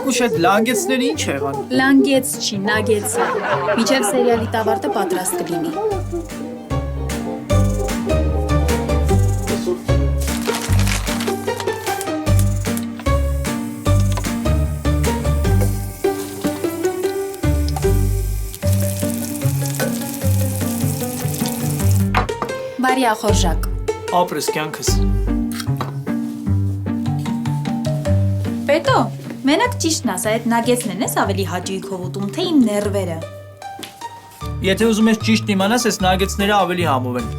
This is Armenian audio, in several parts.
Հայկուշ այդ լանգեցները ինչ եղան։ Լանգեց չի, նագեց է։ Միջև սերիալի տավարտը պատրաստ կլինի։ Բարի ախորժակ։ Ապրես կյանքս։ Պետո, մենակ ճիշտն ասա, այդ նագեցներն ես ավելի հաճույքով ուտում, թե իմ ներվերը։ Եթե ուզում ես ճիշտ իմանաս, այս նագեցները ավելի համով են։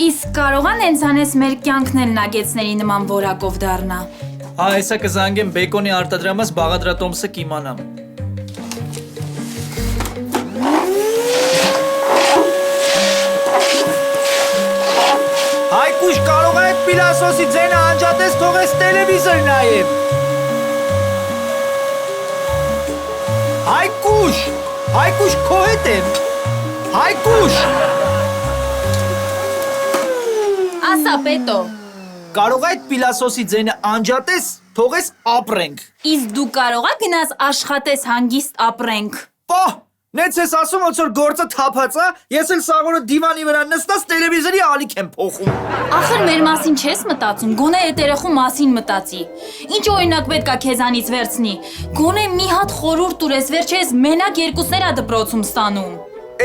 Իսկ կարողան հենց անես մեր կյանքն էլ նագեցների նման որակով դառնա։ Հա, հեսա կզանգեմ բեկոնի արտադրամաս Բաղադրատոմսը կիմանամ։ Հայկուշ կարող է այդ պիլասոսի ձենը անջատես թողես տելևիզոր նայեմ։ Հայկուշ քո հետ եմ։ Հայկուշ։ Ասա, Պետո։ Կարող է այդ պիլասոսի ձենը անջատես թողես ապրենք։ Իսկ դու կարողա գնաս աշխատես հանգիստ ապրենք։ Պահ, նենց ես ասում ոնց որ գործը թափած է, ես էլ սաղորը դիվանի վրա նստած տելևիզորի ալիք եմ փոխում։ Ախր մեր մասին չես մտածում, գոնե այդ երեխու մասին մտածի։ Ինչ օրինակ պետքա քեզանից վերցնի։ Գոնե մի հատ խորհուրդ տուրես, վերջերս մենակ երկուսներ ա դպրոցում ստանում։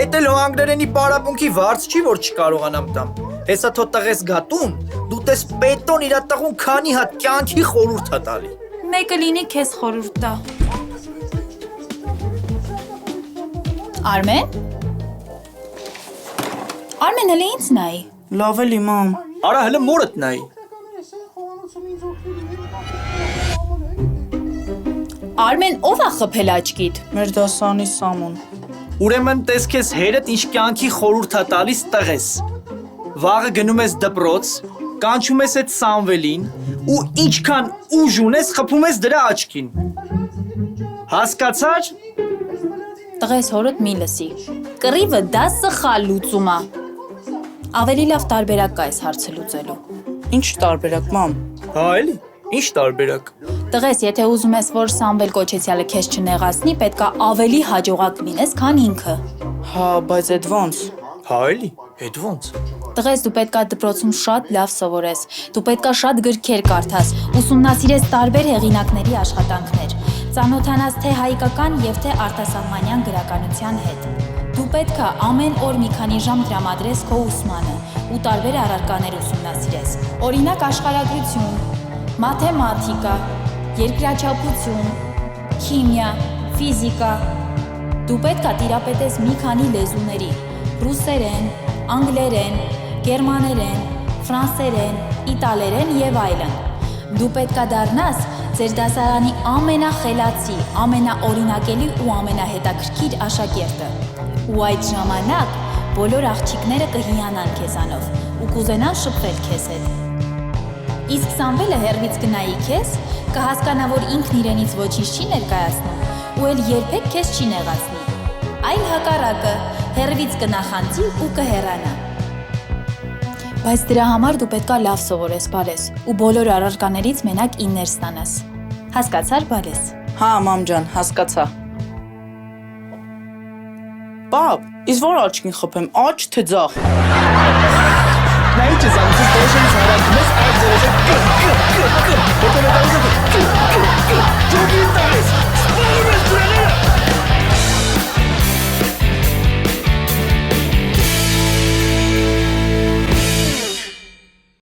Էդ էլ անգլերենի պարապմունքի վարձ չի, որ չկարողանամ տամ։ Հեսա թո տղես գատում, դու տես Պետոն իրա տղուն քանի հատ կյանքի խորհուրդ ա տալի։ Մեկը լինի քեզ խորհուրդ տա։ Արմեն։ Արմեն, հələ ինձ նայ։ Լավ էլի, մամ։ Արա հələ մորդ նայ։ Արմեն, ով ա խփել աչքիդ։ Մեր դասարանի Սամոն։ Ուրեմն տես քեզ հերդ ինչ կյանքի խորհուրդ ա տալիս տղես։ Վաղը գնում ես դպրոց, կանչում ես այդ Սամվելին ու ինչքան ուժ ունես խփում ես դրա աչքին։ Հասկացար։ Տղես հորդ մի լսի։ Կռիվը դա սխալ լուծում ա։ Ավելի լավ տարբերակ կա այս հարցը լուծելու։ Ինչ տարբերակ, մամ։ Հա էլի, ինչ տարբերակ։ Տղես, եթե ուզում ես, որ Սամվել Կոչեցյալը քեզ չնեղացնի, պետքա ավելի հաջողակ լինես, քան ինքը։ Հա, բայց այդ ոնց։ Հա էլի, այդ ոնց։ Տղես, դու պետքա դպրոցում շատ լավ սովորես։ Դու պետքա շատ գրքեր կարդաս, ուսումնասիրես տարբեր հեղինակների աշխատանքներ, ծանոթանաս թե հայկական եւ թե արտասահմանյան գրականության հետ։ Դու պետքա ամեն օր մի քանի ժամ տրամադրես քո ուսմանը ու տարբեր առարկաներ ուսումնասիրես։ Օրինակ աշխարհագրություն, մաթեմատիկա, երկրաչափություն, քիմիա, ֆիզիկա։ Դու պետքա տիրապետես մի քանի լեզուների՝ ռուսերեն, անգլերեն, գերմաներեն, ֆրանսերեն, իտալերեն եւ այլն։ Դու պետքա դառնաս ձեր դասարանի ամենախելացի, ամենաօրինակելի ու ամենահետաքրքիր աշակերտը։ Ու այդ ժամանակ բոլոր աղջիկները կհիանան քեզանով ու կուզենան շփվել քեզ հետ։ Իսկ Սամվելը հեռվից կնայի քեզ, կհասկանա, որ ինքն իրենից ոչինչ չի ներկայացնում ու էլ երբեք քեզ չի նեղացնի։ Այլ հակառակը, հեռվից կնախանձի ու կհեռանա։ Բայց դրա համար դու պետքա լավ սովորես, Բարես, ու բոլոր առարկաներից մենակ 9-ներ ստանաս։ Հասկացար, Բարես։ Հա, մամ ջան, հասկացա։ Պապ, իսկ որ աչքին խփեմ, աչ թե ձախ։ Նա ինչ ես անում, դու դաշնից հարակում ես